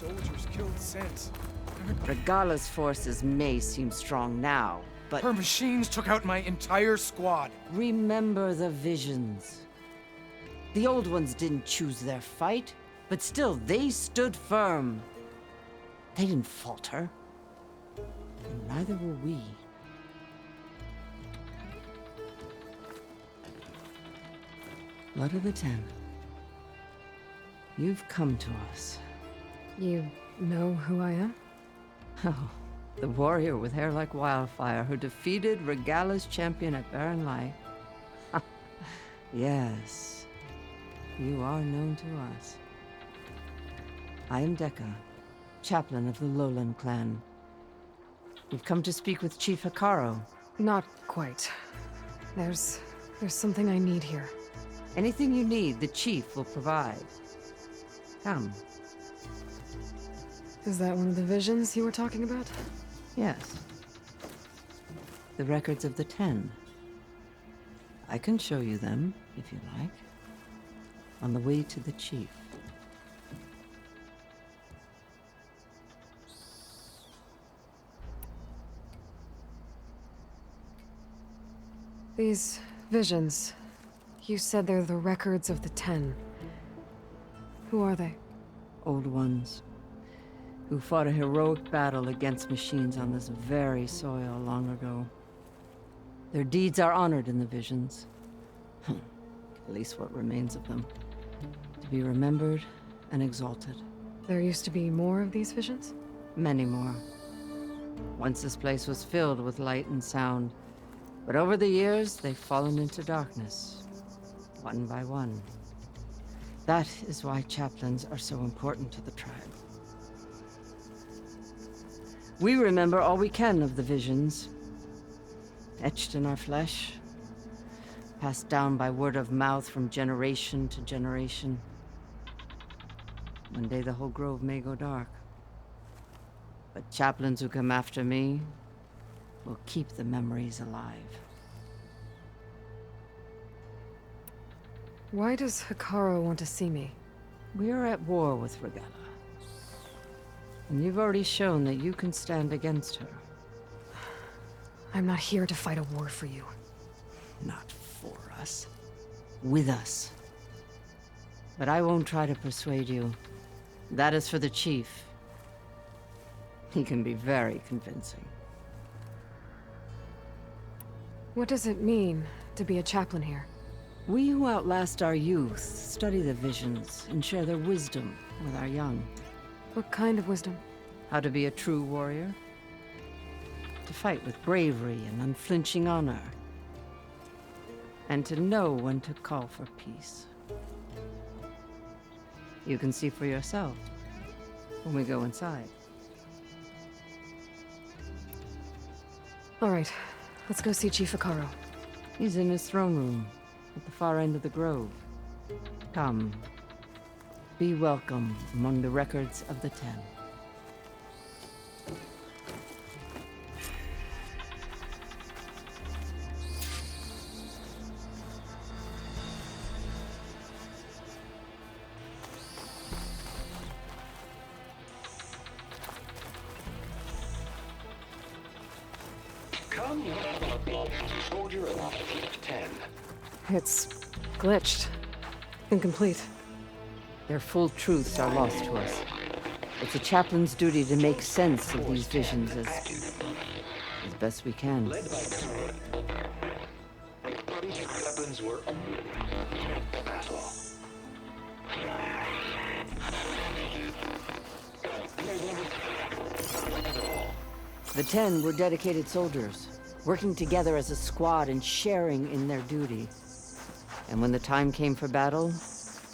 soldiers killed since. Regala's forces may seem strong now, but Her machines took out my entire squad. remember the visions. The old ones didn't choose their fight, but still they stood firm. They didn't falter. And neither will we. Blood of the Ten. You've come to us. You know who I am? Oh, the warrior with hair like wildfire who defeated Regala's champion at Barren Light. Yes, you are known to us. I am Dekka, chaplain of the Lowland clan. We've come to speak with Chief Hekarro. Not quite. There's something I need here. Anything you need, the chief will provide. Come. Is that one of the visions you were talking about? Yes. The records of the Ten. I can show you them, if you like. On the way to the chief. These visions. You said they're the records of the Ten. Who are they? Old ones. Who fought a heroic battle against machines on this very soil long ago. Their deeds are honored in the visions. At least what remains of them. To be remembered and exalted. There used to be more of these visions? Many more. Once this place was filled with light and sound. But over the years, they've fallen into darkness. One by one. That is why chaplains are so important to the tribe. We remember all we can of the visions. Etched in our flesh. Passed down by word of mouth from generation to generation. One day the whole grove may go dark. But chaplains who come after me will keep the memories alive. Why does Hekarro want to see me? We are at war with Regala. And you've already shown that you can stand against her. I'm not here to fight a war for you. Not for us. With us. But I won't try to persuade you. That is for the chief. He can be very convincing. What does it mean to be a chaplain here? We who outlast our youth study the visions and share their wisdom with our young. What kind of wisdom? How to be a true warrior. To fight with bravery and unflinching honor. And to know when to call for peace. You can see for yourself when we go inside. All right, let's go see Chief Hekarro. He's in his throne room at the far end of the grove. Come. Be welcome among the records of the Ten. Come, soldier of 10. It's glitched. Incomplete. Their full truths are lost to us. It's a chaplain's duty to make sense of these visions as best we can. Led by weapons were battle. The Ten were dedicated soldiers, working together as a squad and sharing in their duty. And when the time came for battle,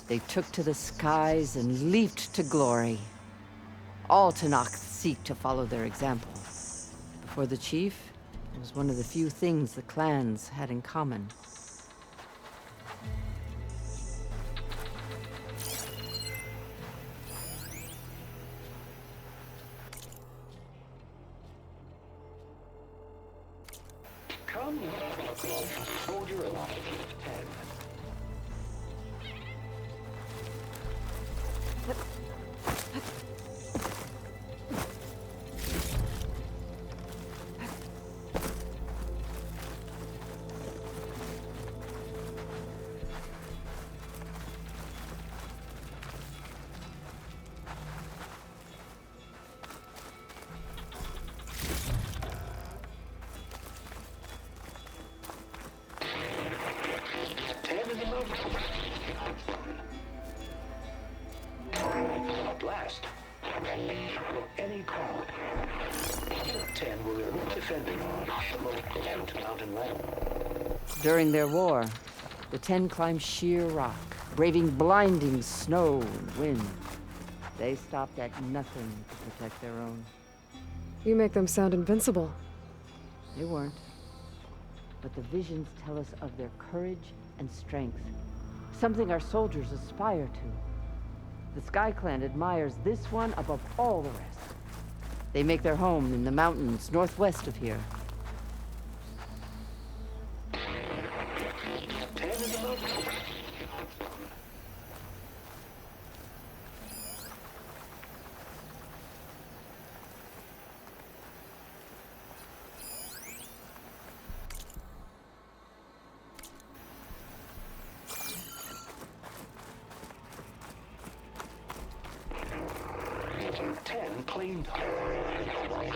they took to the skies and leaped to glory. All Tenakth seek to follow their example. For the chief, it was one of the few things the clans had in common. Come, soldier of 10. mountain land. During their war, the Ten climbed sheer rock, braving blinding snow and wind. They stopped at nothing to protect their own. You make them sound invincible. They weren't. But the visions tell us of their courage and strength, something our soldiers aspire to. The Sky Clan admires this one above all the rest. They make their home in the mountains northwest of here. 10 is above. Claimed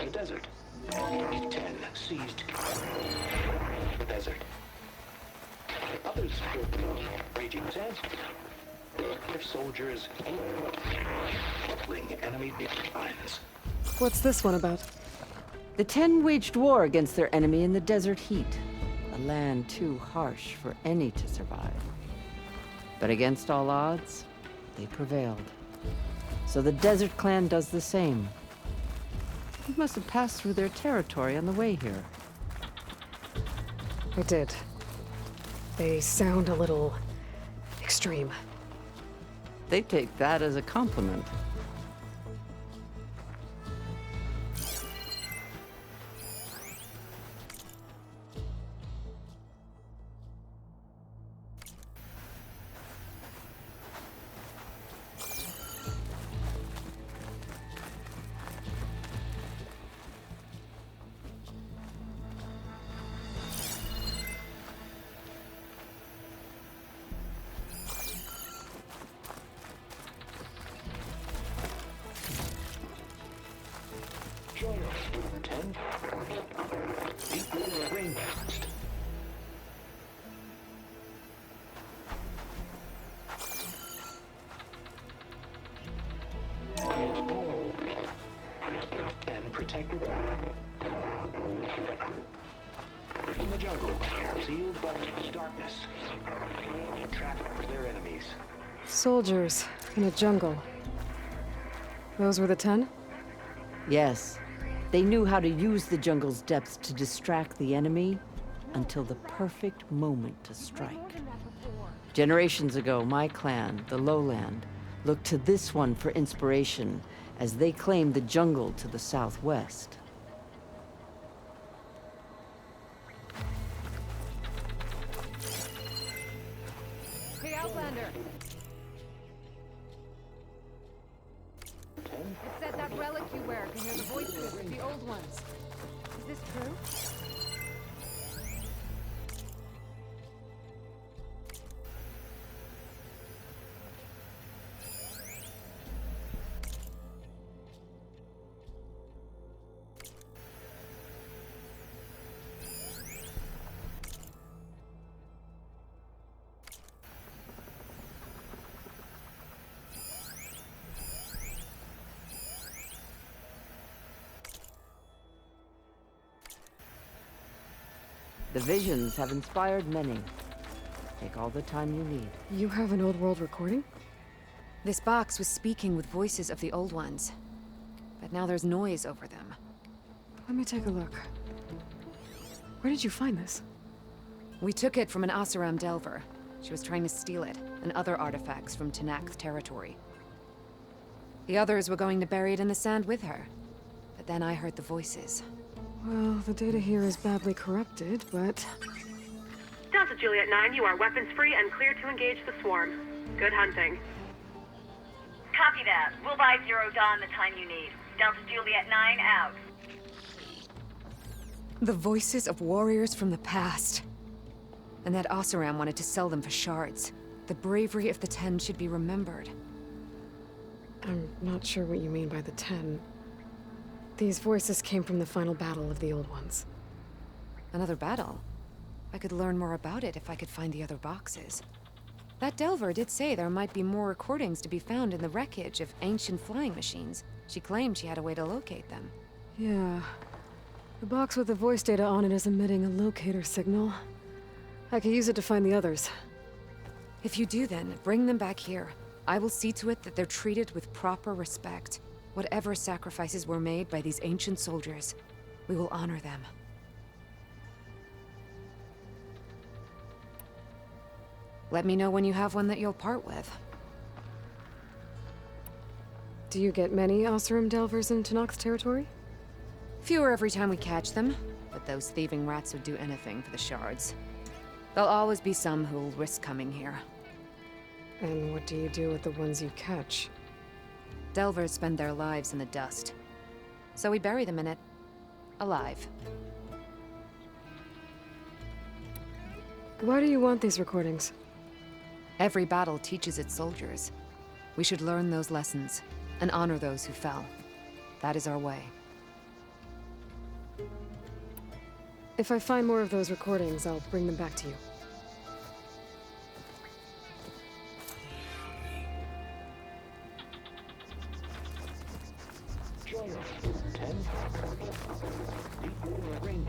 the desert. 10 seized the desert. Others filled the raging sandstorm. Their soldiers battling enemy lines. What's this one about? The Ten waged war against their enemy in the desert heat, a land too harsh for any to survive. But against all odds, they prevailed. So the Desert Clan does the same. You must have passed through their territory on the way here. I did. They sound a little extreme. They take that as a compliment. Join us, 10. Equal rain balanced. And protected in the jungle, sealed by darkness. Trapped their enemies. Soldiers in a jungle. Those were the 10? Yes, they knew how to use the jungle's depths to distract the enemy until the perfect moment to strike. Generations ago, my clan, the Lowland, looked to this one for inspiration as they claimed the jungle to the southwest. Hey, Outlander! 10. It said that relic you wear can hear the voices of the old ones. Is this true? The visions have inspired many. Take all the time you need. You have an old world recording? This box was speaking with voices of the old ones. But now there's noise over them. Let me take a look. Where did you find this? We took it from an Oseram Delver. She was trying to steal it, and other artifacts from Tenakth territory. The others were going to bury it in the sand with her. But then I heard the voices. Well, the data here is badly corrupted, but... Delta Juliet 9, you are weapons-free and clear to engage the swarm. Good hunting. Copy that. We'll buy Zero Dawn the time you need. Delta Juliet 9 out. The voices of warriors from the past. And that Oseram wanted to sell them for shards. The bravery of the 10 should be remembered. I'm not sure what you mean by the 10. These voices came from the final battle of the Old Ones. Another battle? I could learn more about it if I could find the other boxes. That Delver did say there might be more recordings to be found in the wreckage of ancient flying machines. She claimed she had a way to locate them. Yeah. The box with the voice data on it is emitting a locator signal. I could use it to find the others. If you do then, bring them back here. I will see to it that they're treated with proper respect. Whatever sacrifices were made by these ancient soldiers, we will honor them. Let me know when you have one that you'll part with. Do you get many Oseram Delvers in Tenakth territory? Fewer every time we catch them, but those thieving rats would do anything for the shards. There'll always be some who'll risk coming here. And what do you do with the ones you catch? Delvers spend their lives in the dust. So we bury them in it. Alive. Why do you want these recordings? Every battle teaches its soldiers. We should learn those lessons, and honor those who fell. That is our way. If I find more of those recordings, I'll bring them back to you. Join us, 10. Deep water ring.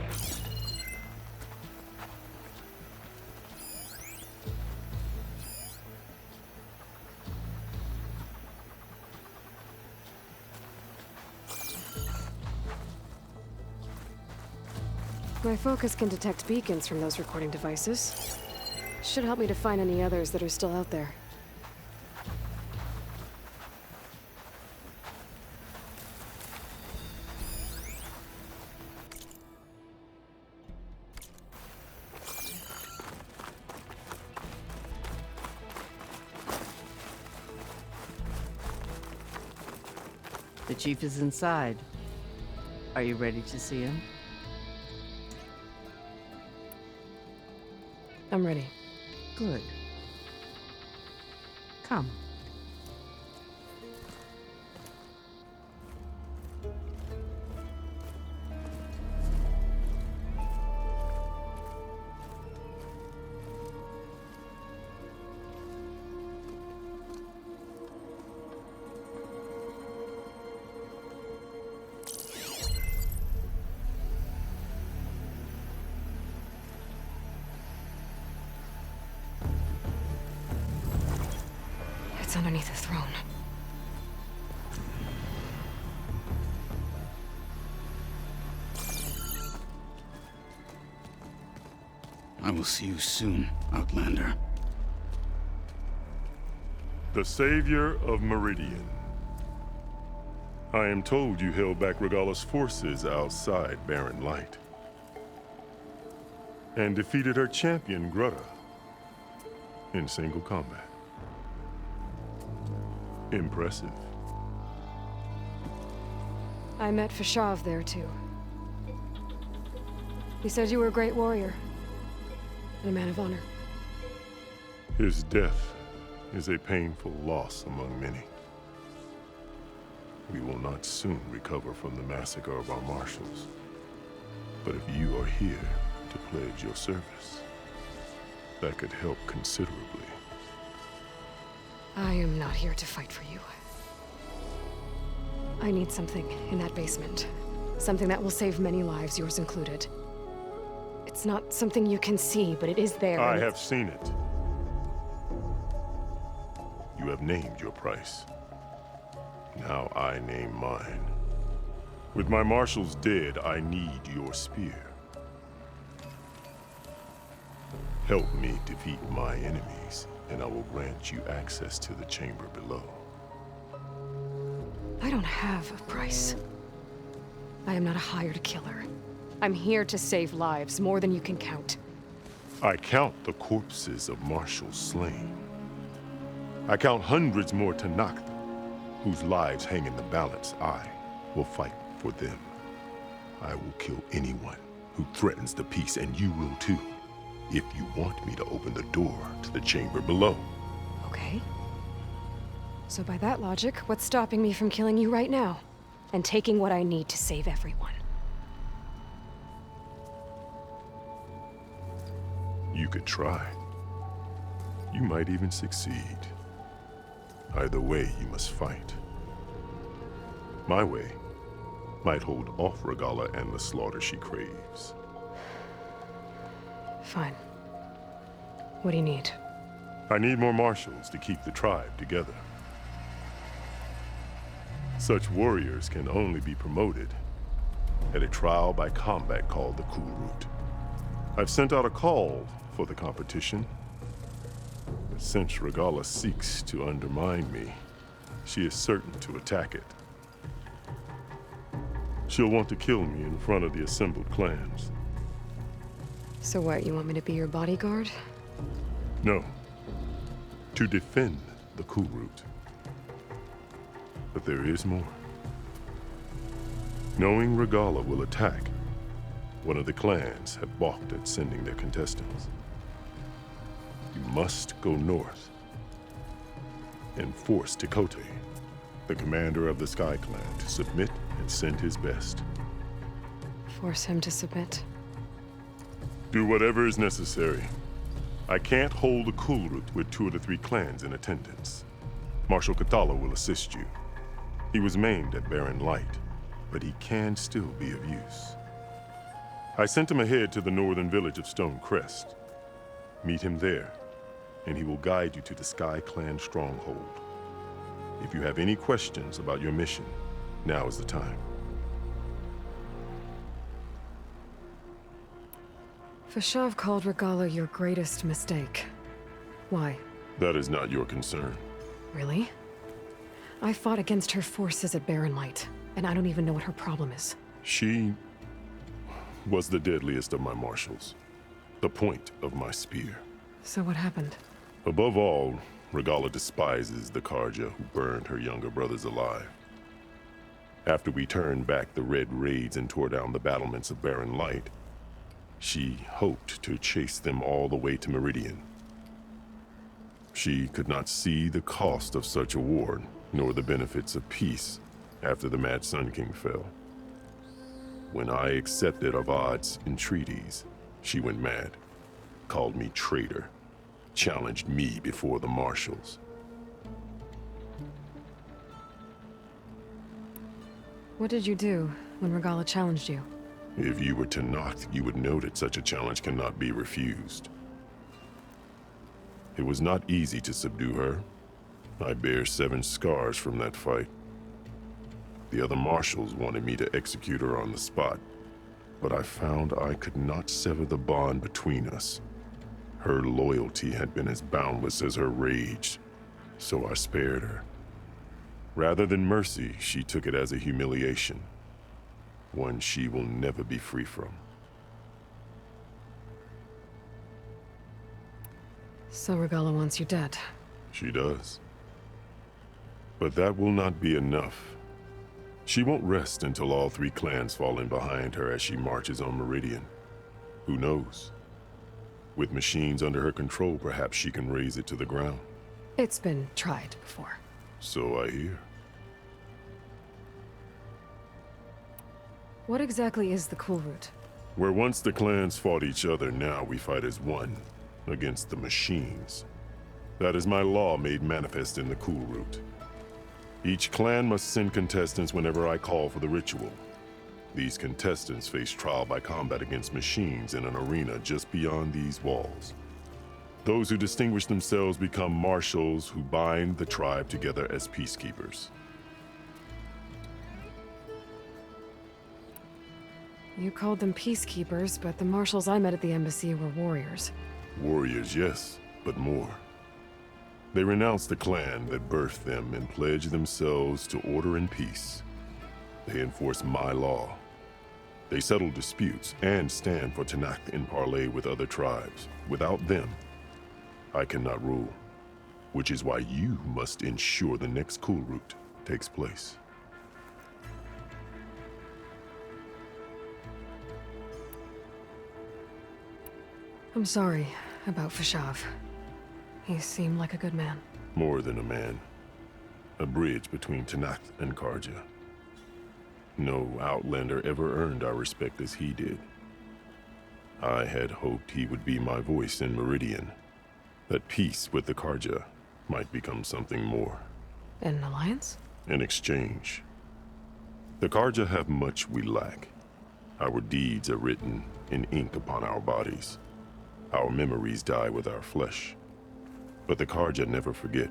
My focus can detect beacons from those recording devices. Should help me to find any others that are still out there. The chief is inside. Are you ready to see him? I'm ready. Good. Come. It's underneath the throne. I will see you soon, Outlander. The Savior of Meridian. I am told you held back Regalla's forces outside Barren Light. And defeated her champion, Grudda, in single combat. Impressive. I met Fashav there, too. He said you were a great warrior. And a man of honor. His death is a painful loss among many. We will not soon recover from the massacre of our marshals. But if you are here to pledge your service, that could help considerably. I am not here to fight for you. I need something in that basement. Something that will save many lives, yours included. It's not something you can see, but it is there. I have seen it. You have named your price. Now I name mine. With my marshals dead, I need your spear. Help me defeat my enemies, and I will grant you access to the chamber below. I don't have a price. I am not a hired killer. I'm here to save lives, more than you can count. I count the corpses of marshals slain. I count hundreds more Tenakth, whose lives hang in the balance. I will fight for them. I will kill anyone who threatens the peace, and you will too, if you want me to open the door to the chamber below. Okay. So by that logic, what's stopping me from killing you right now? And taking what I need to save everyone? You could try. You might even succeed. Either way, you must fight. My way might hold off Regalla and the slaughter she craves. Fine. What do you need? I need more marshals to keep the tribe together. Such warriors can only be promoted at a trial by combat called the Kulrut. I've sent out a call for the competition, but since Regalla seeks to undermine me, she is certain to attack it. She'll want to kill me in front of the assembled clans. So what, you want me to be your bodyguard? No, to defend the Kulrut. But there is more. Knowing Regalla will attack, one of the clans have balked at sending their contestants. You must go north and force Tekote, the commander of the Sky Clan, to submit and send his best. Force him to submit. Do whatever is necessary. I can't hold a Kulrut with 2 of the 3 clans in attendance. Marshal Kathala will assist you. He was maimed at Barren Light, but he can still be of use. I sent him ahead to the northern village of Stone Crest. Meet him there, and he will guide you to the Sky Clan stronghold. If you have any questions about your mission, now is the time. Fashav called Regalla your greatest mistake. Why? That is not your concern. Really? I fought against her forces at Barren Light, and I don't even know what her problem is. She was the deadliest of my marshals, the point of my spear. So what happened? Above all, Regalla despises the Carja who burned her younger brothers alive. After we turned back the Red Raids and tore down the battlements of Barren Light, she hoped to chase them all the way to Meridian. She could not see the cost of such a war, nor the benefits of peace after the Mad Sun King fell. When I accepted Avad's entreaties, she went mad, called me traitor, challenged me before the marshals. What did you do when Regalla challenged you? If you were Tenakth, you would know that such a challenge cannot be refused. It was not easy to subdue her. I bear 7 scars from that fight. The other marshals wanted me to execute her on the spot, but I found I could not sever the bond between us. Her loyalty had been as boundless as her rage, so I spared her. Rather than mercy, she took it as a humiliation, one she will never be free from. So Regalla wants you dead. She does. But that will not be enough. She won't rest until all 3 clans fall in behind her as she marches on Meridian. Who knows? With machines under her control, perhaps she can raise it to the ground. It's been tried before. So I hear. What exactly is the Kulrut? Where once the clans fought each other, now we fight as one, against the machines. That is my law made manifest in the Kulrut. Each clan must send contestants whenever I call for the ritual. These contestants face trial by combat against machines in an arena just beyond these walls. Those who distinguish themselves become marshals who bind the tribe together as peacekeepers. You called them peacekeepers, but the marshals I met at the embassy were warriors. Warriors, yes, but more. They renounce the clan that birthed them and pledge themselves to order and peace. They enforce my law. They settle disputes and stand for Tenakth in parley with other tribes. Without them, I cannot rule, which is why you must ensure the next Kulrut takes place. I'm sorry about Fashav. He seemed like a good man. More than a man. A bridge between Tenakth and Carja. No Outlander ever earned our respect as he did. I had hoped he would be my voice in Meridian. That peace with the Carja might become something more. An alliance? In exchange. The Karja have much we lack. Our deeds are written in ink upon our bodies. Our memories die with our flesh. But the Karja never forget.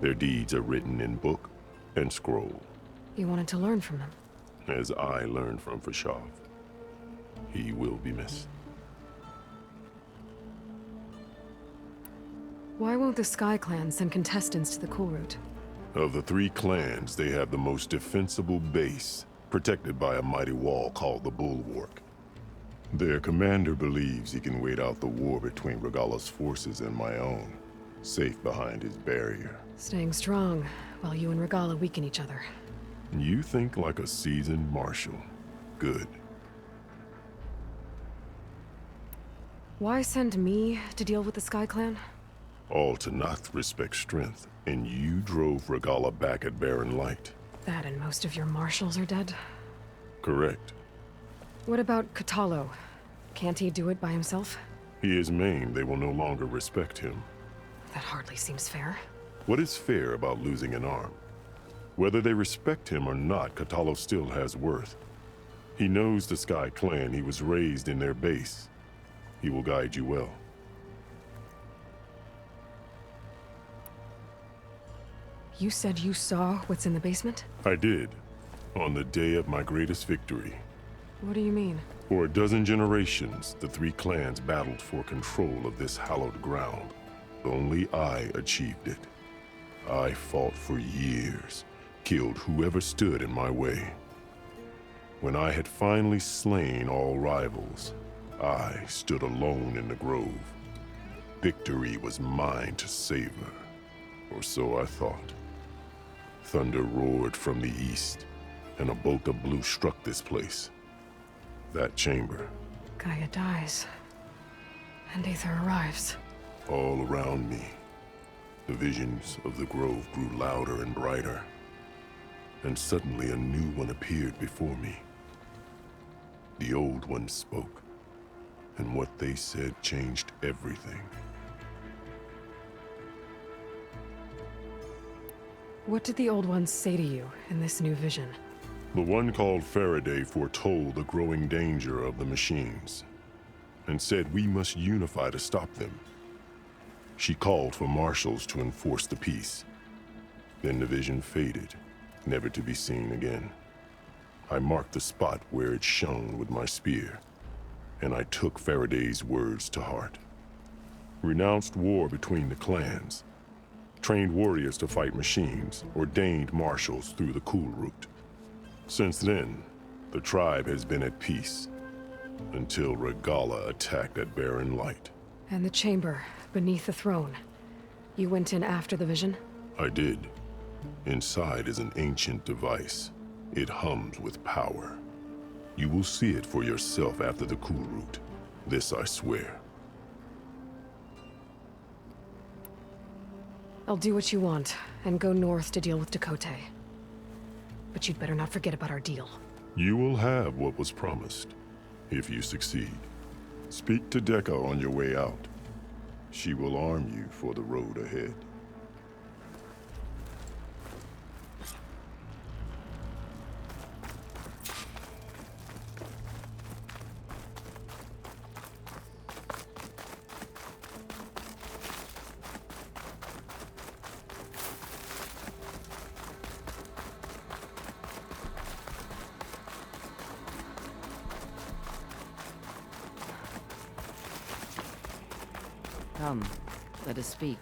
Their deeds are written in book and scroll. You wanted to learn from them. As I learned from Fashav. He will be missed. Why won't the Sky Clan send contestants to the Cool Route? Of the 3 clans, they have the most defensible base, protected by a mighty wall called the Bulwark. Their commander believes he can wait out the war between Regala's forces and my own, safe behind his barrier. Staying strong, while you and Regala weaken each other. You think like a seasoned marshal. Good. Why send me to deal with the Sky Clan? All Tenakth respect strength, and you drove Regala back at Barren Light. That and most of your marshals are dead? Correct. What about Kotallo? Can't he do it by himself? He is maimed, they will no longer respect him. That hardly seems fair. What is fair about losing an arm? Whether they respect him or not, Kotallo still has worth. He knows the Sky Clan, he was raised in their base. He will guide you well. You said you saw what's in the basement? I did, on the day of my greatest victory. What do you mean? For a dozen generations, the 3 clans battled for control of this hallowed ground. Only I achieved it. I fought for years, killed whoever stood in my way. When I had finally slain all rivals, I stood alone in the grove. Victory was mine to savor, or so I thought. Thunder roared from the east, and a bolt of blue struck this place. That chamber. Gaia dies, and Aether arrives. All around me, the visions of the grove grew louder and brighter, and suddenly a new one appeared before me. The old one spoke, and what they said changed everything. What did the Old Ones say to you in this new vision? The one called Faraday foretold the growing danger of the machines, and said we must unify to stop them. She called for marshals to enforce the peace. Then the vision faded, never to be seen again. I marked the spot where it shone with my spear, and I took Faraday's words to heart. Renounced war between the clans, trained warriors to fight machines, ordained marshals through the Cool Route. Since then, the tribe has been at peace, until Regala attacked at Barren Light. And the chamber, beneath the throne. You went in after the vision? I did. Inside is an ancient device. It hums with power. You will see it for yourself after the Cool Route. This I swear. I'll do what you want, and go north to deal with Dakotay. But you'd better not forget about our deal. You will have what was promised, if you succeed. Speak to Dekka on your way out. She will arm you for the road ahead. Come, let us speak.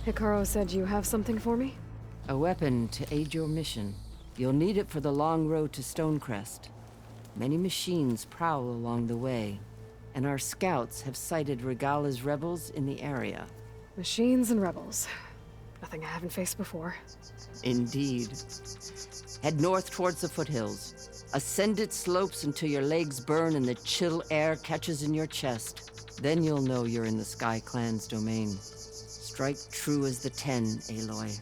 Hikaru said you have something for me? A weapon to aid your mission. You'll need it for the long road to Stonecrest. Many machines prowl along the way, and our scouts have sighted Regala's rebels in the area. Machines and rebels. Nothing I haven't faced before. Indeed. Head north towards the foothills. Ascend its slopes until your legs burn and the chill air catches in your chest. Then you'll know you're in the Sky Clan's domain. Strike true as the 10, Aloy.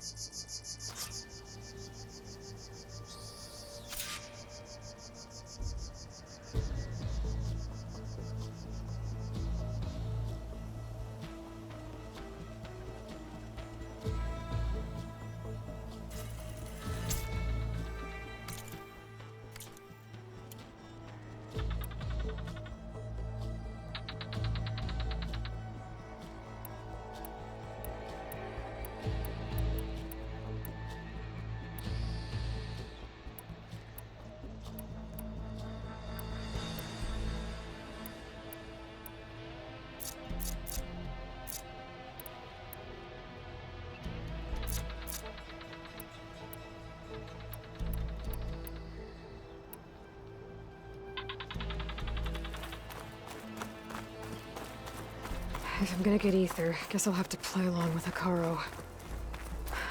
If I'm gonna get ether, guess I'll have to play along with Hekarro.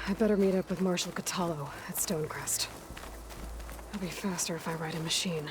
I better meet up with Marshal Kotallo at Stonecrest. It'll be faster if I ride a machine.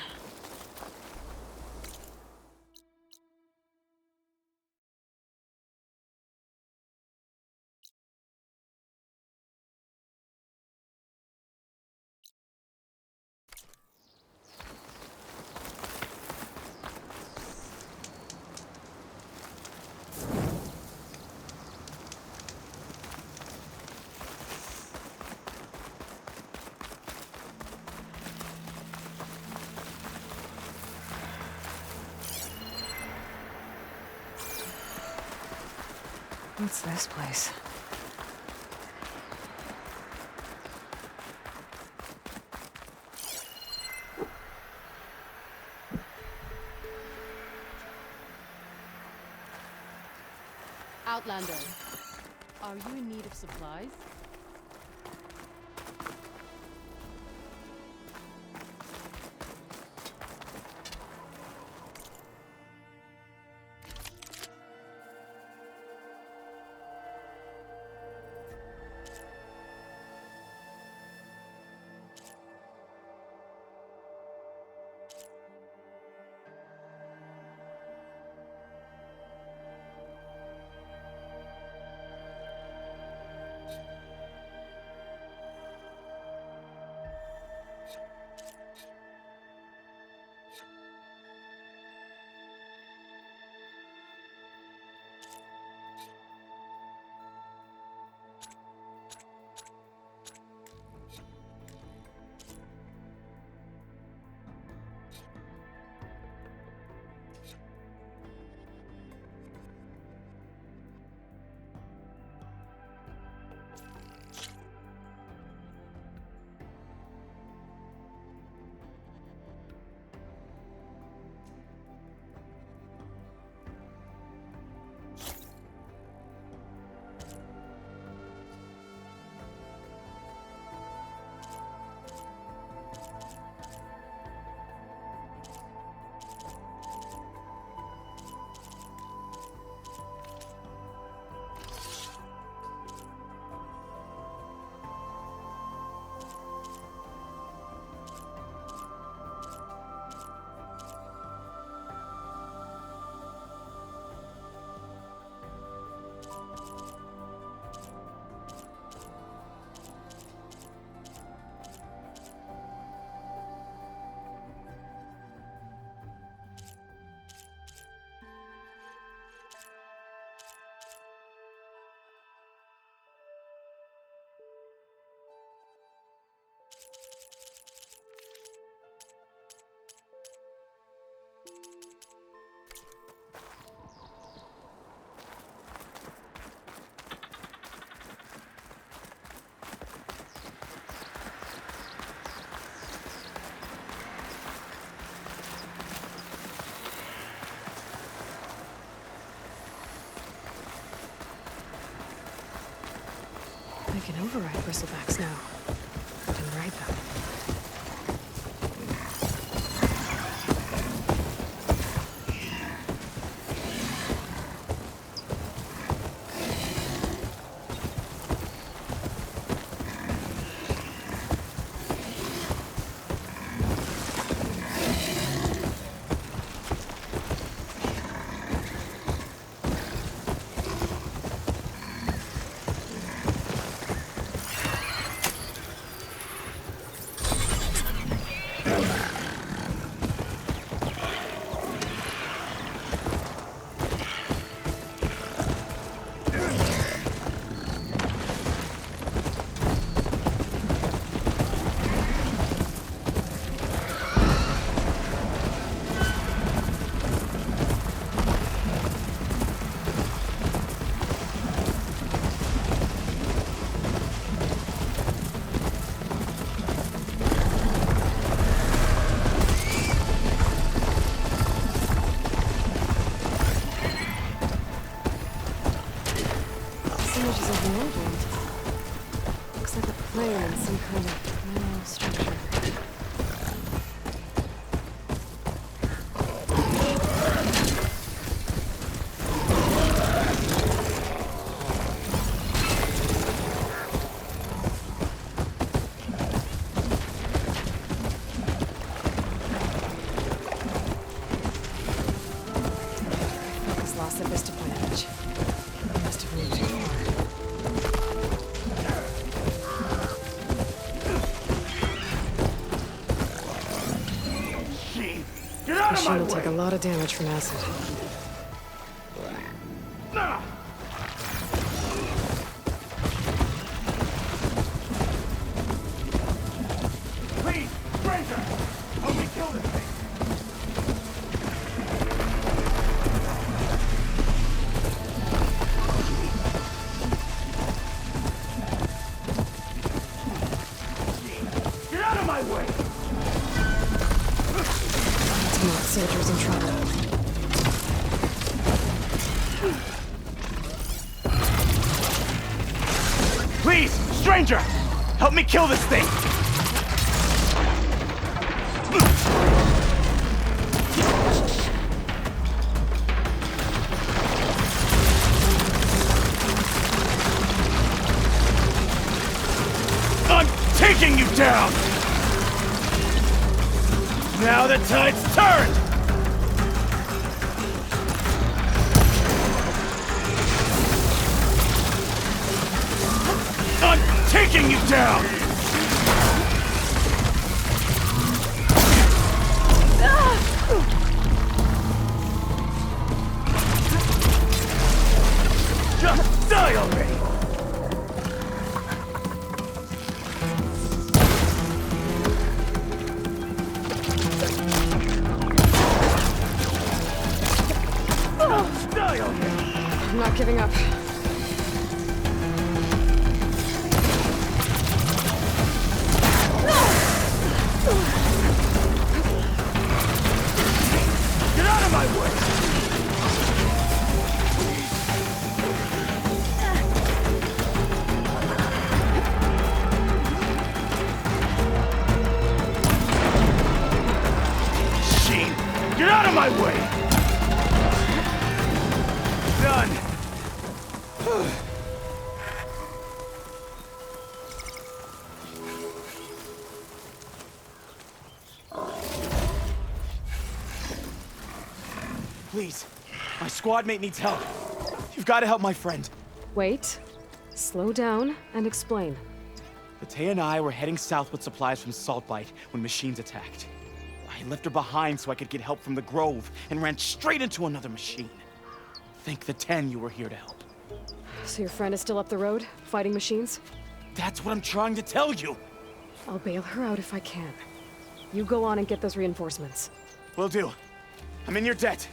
What's this place? Outlander, are you in need of supplies? I can override bristlebacks now. I can ride them. at Vista Point Edge. I must have moved too far. Machine will take a lot of damage from acid. Please, stranger! Help me kill this thing! Get out of my way! Tanath soldiers in trouble. Please, stranger! Help me kill this thing! I'm taking you down! Now the tide's turned! I'm taking you down! Just die already! Die already! I'm not giving up. Get out of my way! Machine, get out of my way! Done. Please, my squad mate needs help. You've got to help my friend. Wait. Slow down and explain. Batea and I were heading south with supplies from Saltbite when machines attacked. I left her behind so I could get help from the Grove and ran straight into another machine. Thank the 10 you were here to help. So your friend is still up the road, fighting machines? That's what I'm trying to tell you. I'll bail her out if I can. You go on and get those reinforcements. Will do. I'm in your debt.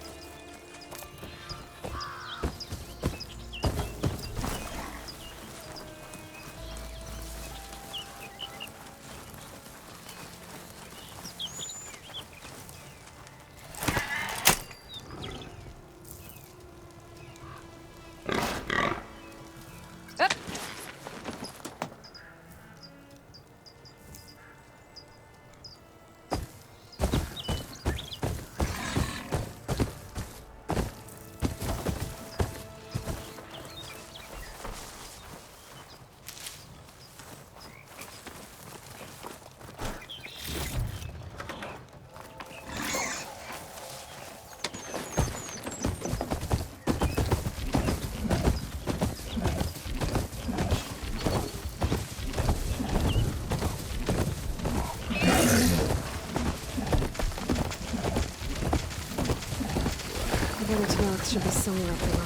Should be somewhere up the road.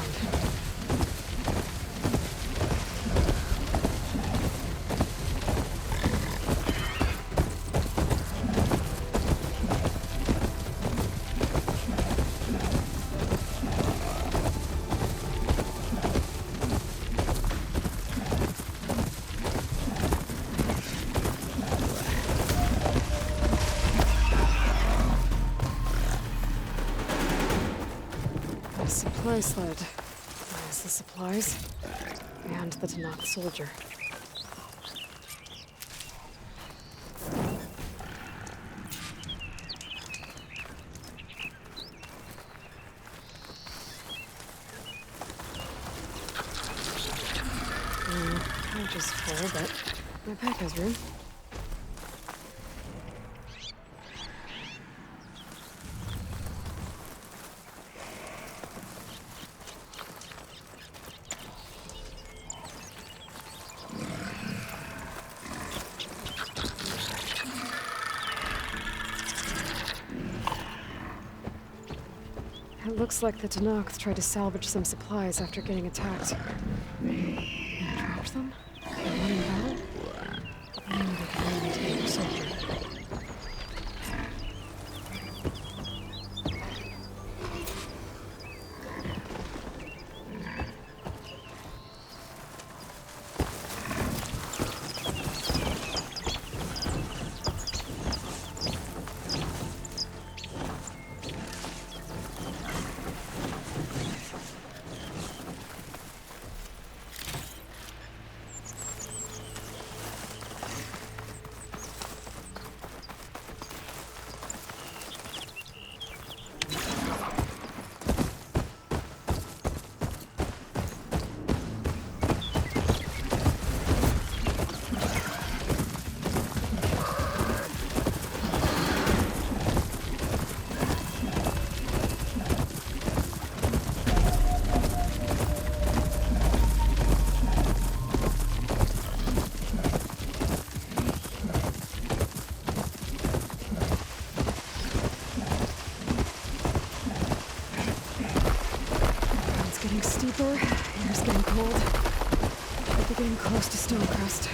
Supply sled. There's the supplies. And the Tanath soldier. Pouch is full, but my pack has room. It looks like the Tenakth tried to salvage some supplies after getting attacked. And dropped them? And won in battle? I knew they could really take a soldier. Steeper, air's getting cold. Should be getting close to Stonecrest.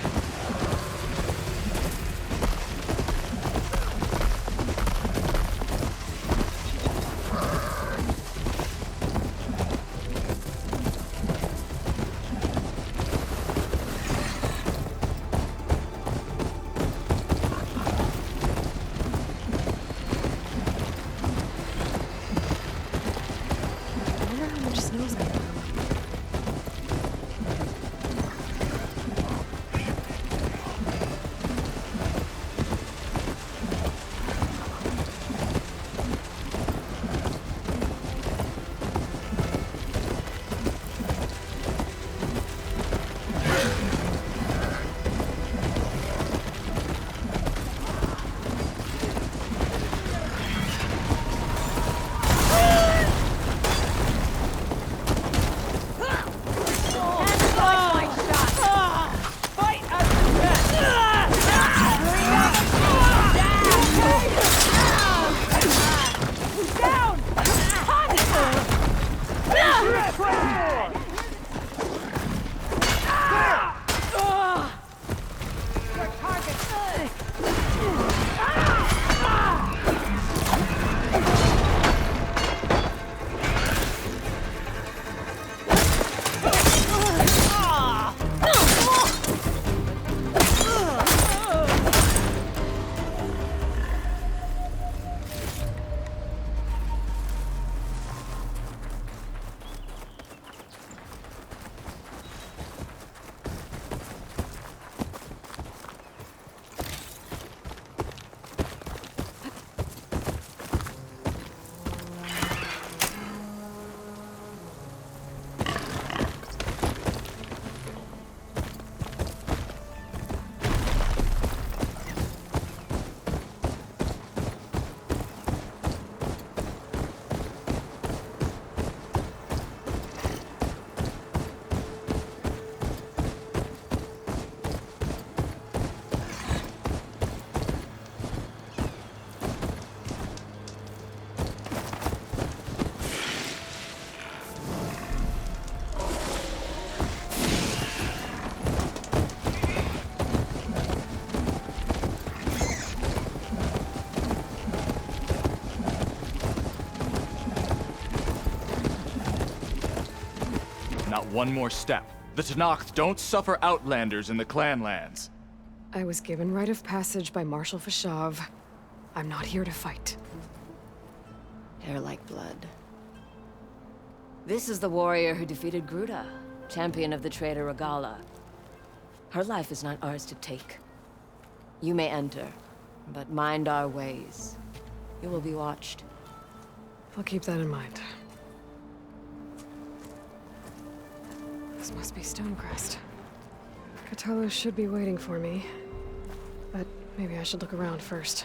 Not one more step. The Tenakth don't suffer outlanders in the Clanlands. I was given rite of passage by Marshal Fashav. I'm not here to fight. Hair like blood. This is the warrior who defeated Gruta, champion of the traitor Regalla. Her life is not ours to take. You may enter, but mind our ways. You will be watched. I'll keep that in mind. This must be Stonecrest. Kotallo should be waiting for me, but maybe I should look around first.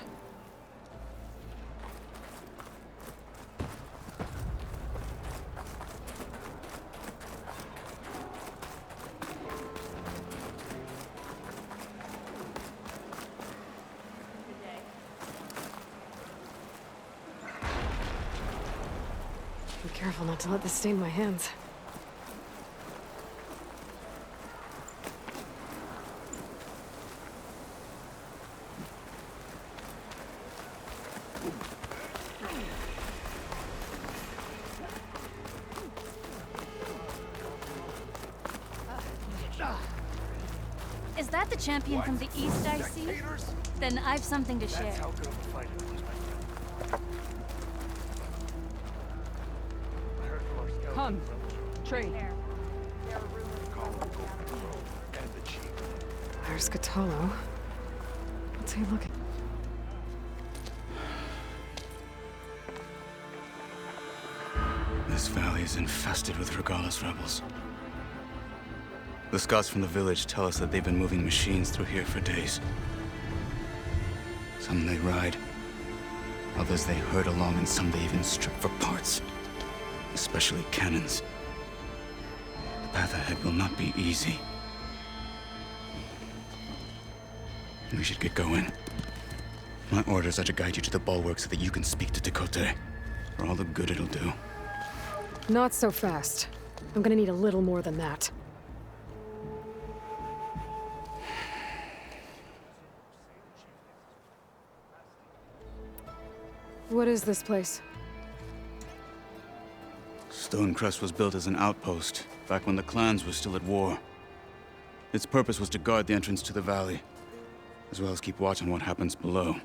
Be careful not to let this stain my hands. Is that the champion from the east I see? Then I've something to share. Come, trade. There's Kotallo. What's he looking? This valley is infested with Regalis rebels. The scouts from the village tell us that they've been moving machines through here for days. Some they ride, others they herd along, and some they even strip for parts. Especially cannons. The path ahead will not be easy. We should get going. My orders are to guide you to the bulwark so that you can speak to Tekotteh. For all the good it'll do. Not so fast. I'm gonna need a little more than that. What is this place? Stonecrest was built as an outpost, back when the clans were still at war. Its purpose was to guard the entrance to the valley, as well as keep watch on what happens below.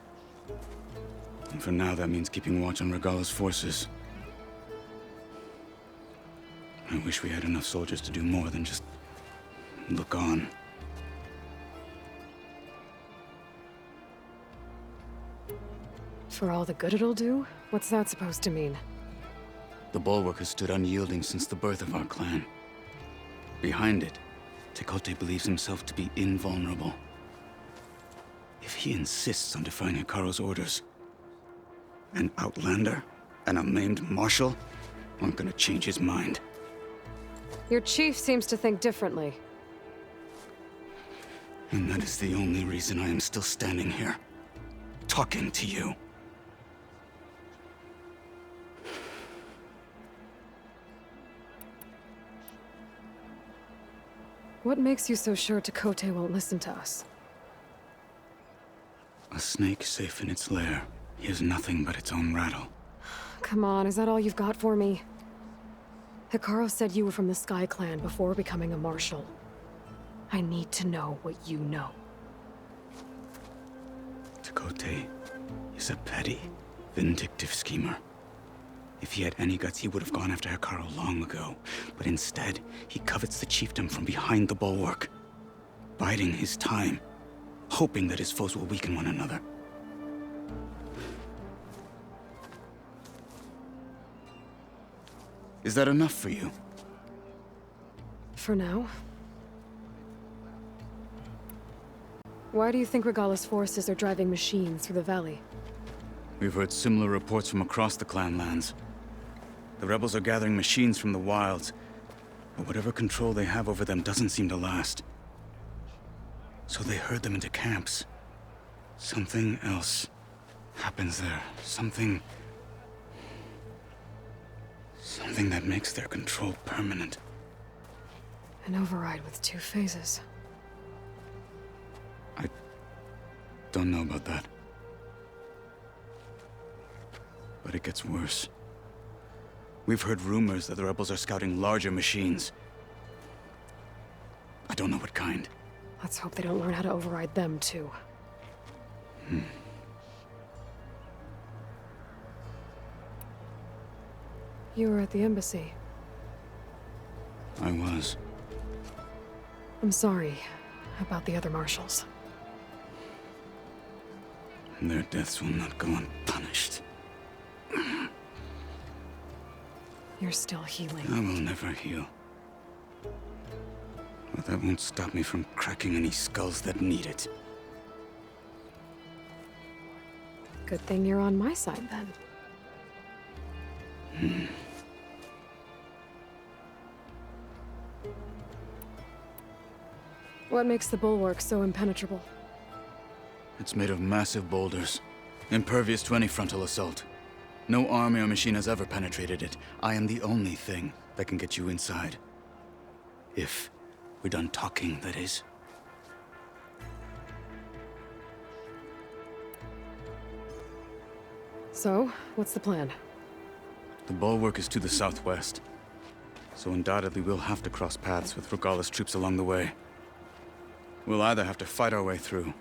And for now, that means keeping watch on Regalis' forces. I wish we had enough soldiers to do more than just look on. For all the good it'll do? What's that supposed to mean? The bulwark has stood unyielding since the birth of our clan. Behind it, Tekotteh believes himself to be invulnerable. If he insists on defying Hekarro's orders, an outlander and a maimed marshal aren't gonna change his mind. Your chief seems to think differently. And that is the only reason I am still standing here, talking to you. What makes you so sure Tekotteh won't listen to us? A snake safe in its lair hears nothing but its own rattle. Come on, is that all you've got for me? Hekarro said you were from the Sky Clan before becoming a marshal. I need to know what you know. Tekotteh is a petty, vindictive schemer. If he had any guts, he would have gone after Hekarro long ago. But instead, he covets the chiefdom from behind the bulwark, biding his time, hoping that his foes will weaken one another. Is that enough for you? For now. Why do you think Regalis' forces are driving machines through the valley? We've heard similar reports from across the clan lands. The rebels are gathering machines from the wilds, but whatever control they have over them doesn't seem to last. So they herd them into camps. Something else happens there. Something that makes their control permanent. An override with 2 phases. I don't know about that. But it gets worse. We've heard rumors that the rebels are scouting larger machines. I don't know what kind. Let's hope they don't learn how to override them, too. You were at the embassy. I was. I'm sorry about the other marshals. Their deaths will not go unpunished. You're still healing. I will never heal. But that won't stop me from cracking any skulls that need it. Good thing you're on my side, then. What makes the bulwark so impenetrable? It's made of massive boulders, impervious to any frontal assault. No army or machine has ever penetrated it. I am the only thing that can get you inside. If we're done talking, that is. So, what's the plan? The bulwark is to the southwest, so undoubtedly we'll have to cross paths with Regalla's troops along the way. We'll either have to fight our way through,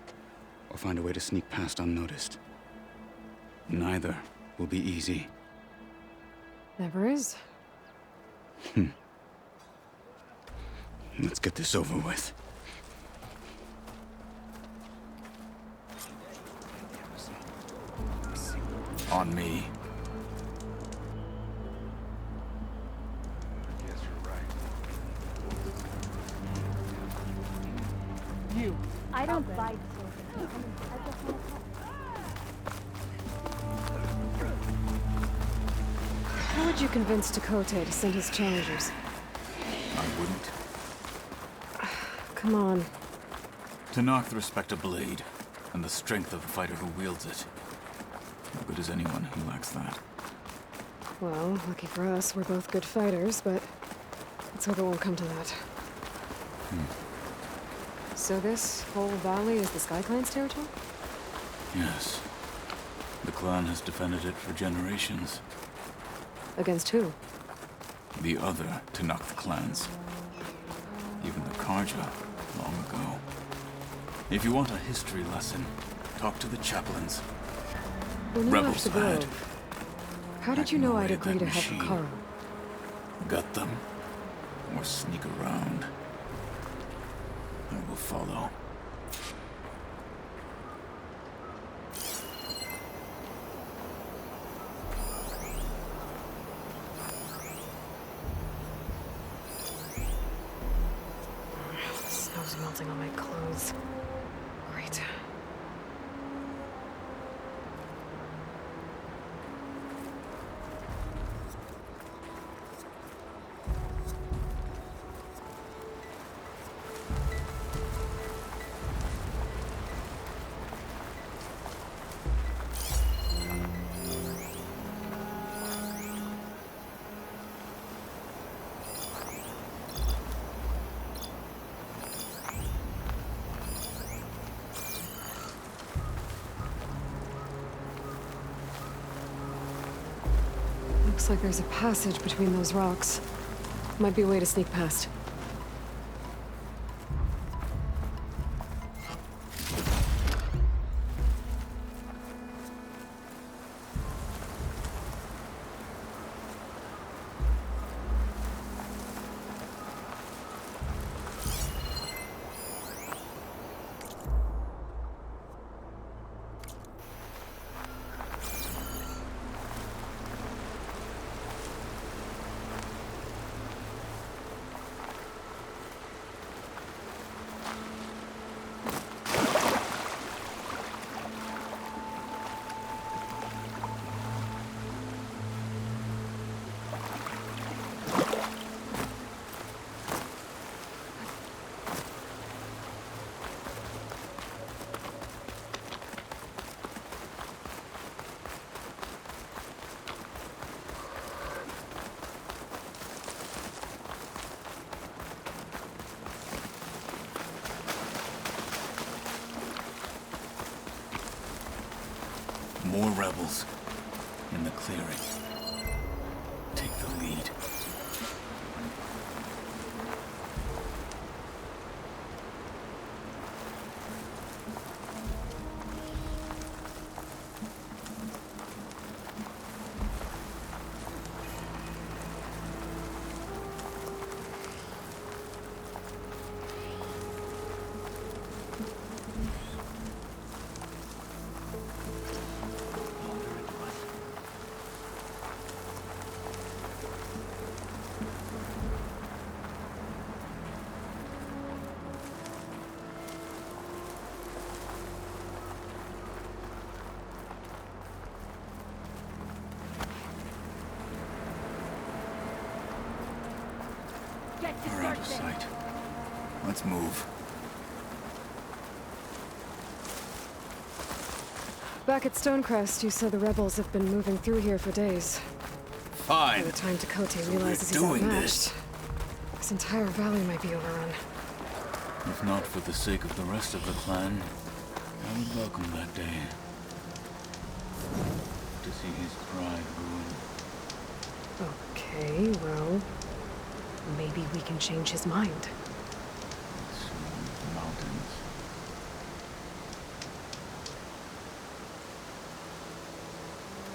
or find a way to sneak past unnoticed. Neither will be easy. Never is. Let's get this over with. On me. I don't fight soldiers. How would you convince Tekote to send his challengers? I wouldn't. Come on. Tenakth respect a blade, and the strength of the fighter who wields it. No good is anyone who lacks that. Well, lucky for us, we're both good fighters, but let's hope it won't come to that. So this whole valley is the Sky Clan's territory? Yes. The clan has defended it for generations. Against who? The other Tenakth clans. Even the Karja, long ago. If you want a history lesson, talk to the chaplains. When you Rebels left the had. Grove, how did you know I'd Hack agree away to that help machine. Karo? Gut them. Or sneak around. I will follow. The snow's melting on my clothes. Great. Looks like there's a passage between those rocks. Might be a way to sneak past. More rebels in the clearing. Take the lead. We're out of sight. Let's move. Back at Stonecrest, you said the rebels have been moving through here for days. Fine. By the time Tekote So realizes he's we're doing outmatched, this entire valley might be overrun. If not for the sake of the rest of the clan, I would welcome that day. To see his pride ruined. Okay, well, maybe we can change his mind.